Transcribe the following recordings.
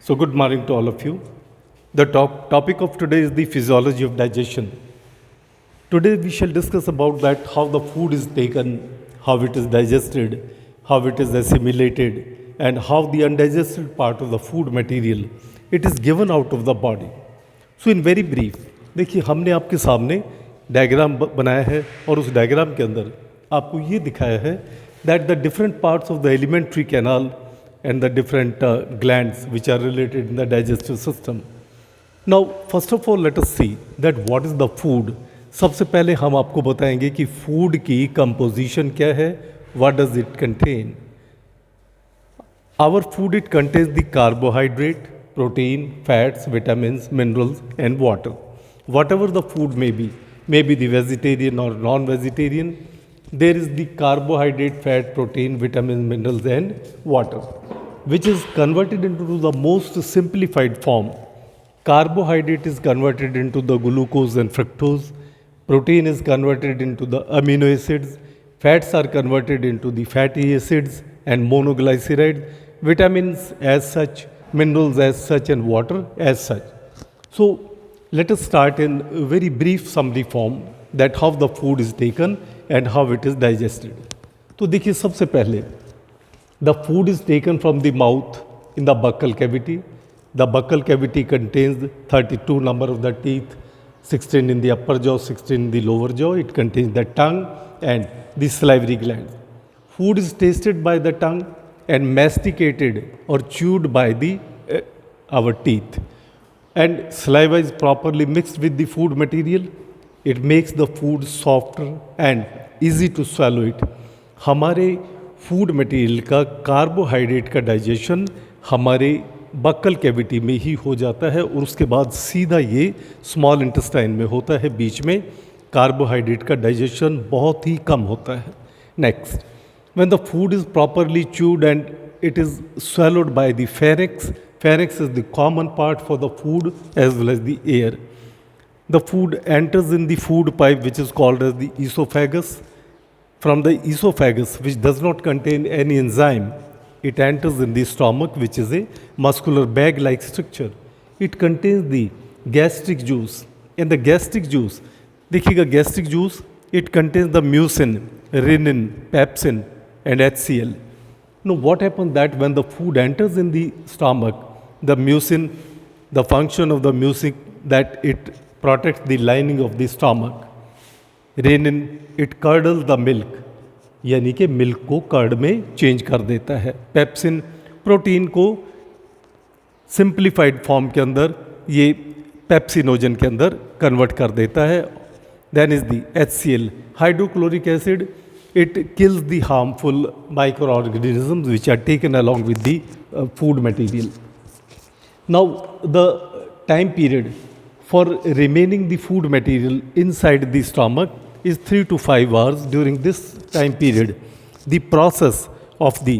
So, good morning to all of you. The topic of today is the physiology of digestion. Today, we shall discuss about that how the food is taken, how it is digested, how it is assimilated, and how the undigested part of the food material it is given out of the body. So, in very brief, देखिए हमने आपके सामने diagram बनाया है और उस diagram के अंदर आपको ये दिखाया है that the different parts of the alimentary canal and the different glands which are related in the digestive system. Now, first of all, let us see that what is the food. सबसे पहले हम आपको बताएंगे कि food की composition क्या है, what does it contain. Our food, it contains the carbohydrate, protein, fats, vitamins, minerals and water. Whatever the food may be the vegetarian or non-vegetarian, there is the carbohydrate, fat, protein, vitamins, minerals and water, which is converted into the most simplified form. Carbohydrate is converted into the glucose and fructose, protein is converted into the amino acids, fats are converted into the fatty acids and monoglycerides, vitamins as such, minerals as such and water as such. So let us start in a very brief summary form that how the food is taken and how it is digested. तो देखिए सबसे पहले the food is taken from the mouth in the buccal cavity. The buccal cavity contains 32 number of the teeth, 16 in the upper jaw, 16 in the lower jaw. It contains the tongue and the salivary glands. Food is tasted by the tongue and masticated or chewed by the our teeth. And saliva is properly mixed with the food material. It makes the food softer and easy to swallow it. हमारे food material का carbohydrate का digestion हमारे buccal cavity में ही हो जाता है और उसके बाद सीधा ये स्मॉल इंटेस्टाइन में होता है. बीच में कार्बोहाइड्रेट का डाइजेशन बहुत ही कम होता है. Next, when the food is properly chewed and it is swallowed by the pharynx. Pharynx is the common part for the food as well as the air. The food enters in the food pipe which is called as the esophagus. From the esophagus, which does not contain any enzyme, it enters in the stomach, which is a muscular bag-like structure. It contains the gastric juice. And the gastric juice, देखिएगा gastric juice, it contains the mucin, renin, pepsin and HCl. Now what happens that when the food enters in the stomach, the mucin, the function of the mucin that it protects the lining of the stomach. Rennin it curdle the milk, यानी कि milk को curd में change कर देता है. Pepsin protein को simplified form के अंदर ये पेप्सिनोजन के अंदर कन्वर्ट कर देता है. Then is the HCl, hydrochloric acid, it kills the harmful micro organisms which are taken along with the food material. Now the time period for remaining the food material inside the stomach is 3 to 5 hours. During this time period, the process of the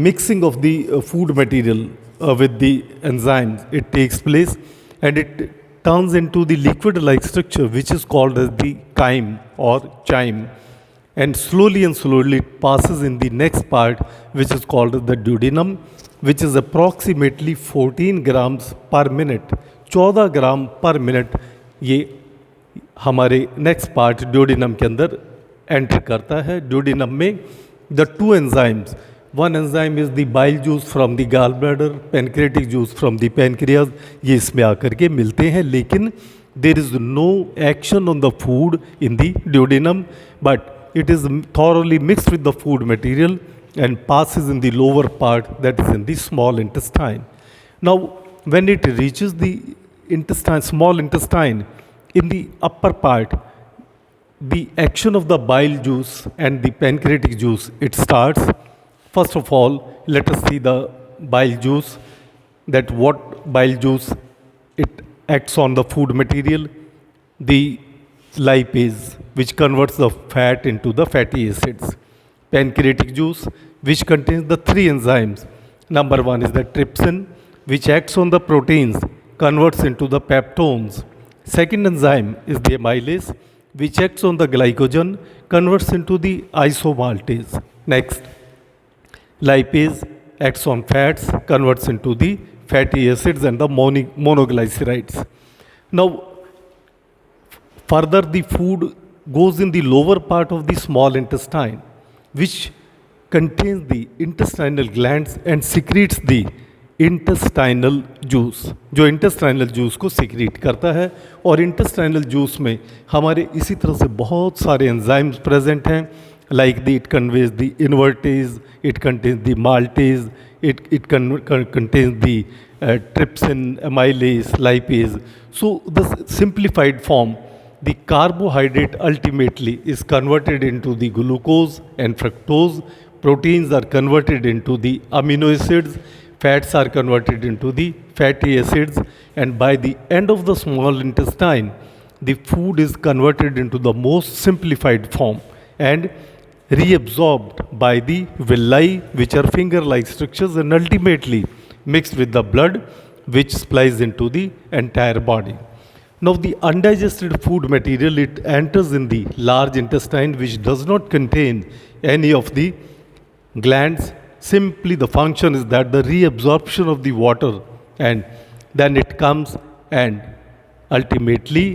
mixing of the food material with the enzymes, it takes place and it turns into the liquid-like structure which is called as the chyme or chyme, and slowly it passes in the next part which is called as the duodenum, which is approximately 14 grams per minute. 14 ग्राम पर minute ये हमारे next part duodenum के अंदर enter करता है. Duodenum में the two enzymes, one enzyme is the bile juice from the gall bladder, pancreatic juice from the pancreas, ये इसमें आकर के मिलते हैं. लेकिन there is no action on the food in the duodenum, but it is thoroughly mixed with the food material and passes in the lower part, that is in the small intestine. Now when it reaches the intestine, small intestine, in the upper part, the action of the bile juice and the pancreatic juice, it starts. First of all, let us see the bile juice, that what bile juice it acts on the food material. The lipase, which converts the fat into the fatty acids. Pancreatic juice, which contains the three enzymes. Number one is the trypsin, which acts on the proteins, converts into the peptones. Second enzyme is the amylase, which acts on the glycogen, converts into the isomaltase. Next, lipase acts on fats, converts into the fatty acids and the monoglycerides. Now, further, the food goes in the lower part of the small intestine, which contains the intestinal glands and secretes the intestinal juice, जो intestinal juice को secrete करता है। और intestinal juice में हमारे इसी तरह से बहुत सारे एंजाइम्स प्रेजेंट हैं, like the it conveys the invertase, it contains the maltase, it contains the trypsin, amylase, lipase. So the simplified form, the carbohydrate ultimately is converted into the glucose and fructose, proteins are converted into the amino acids, fats are converted into the fatty acids, and by the end of the small intestine, the food is converted into the most simplified form and reabsorbed by the villi, which are finger-like structures, and ultimately mixed with the blood, which supplies into the entire body. Now, the undigested food material, it enters in the large intestine, which does not contain any of the glands. Simply the function is that the reabsorption of the water, and then it comes and ultimately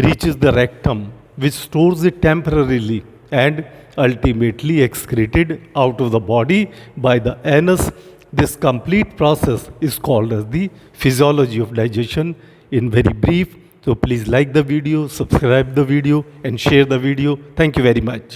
reaches the rectum, which stores it temporarily and ultimately excreted out of the body by the anus. This complete process is called as the physiology of digestion in very brief. So please like the video, subscribe the video and share the video. Thank you very much.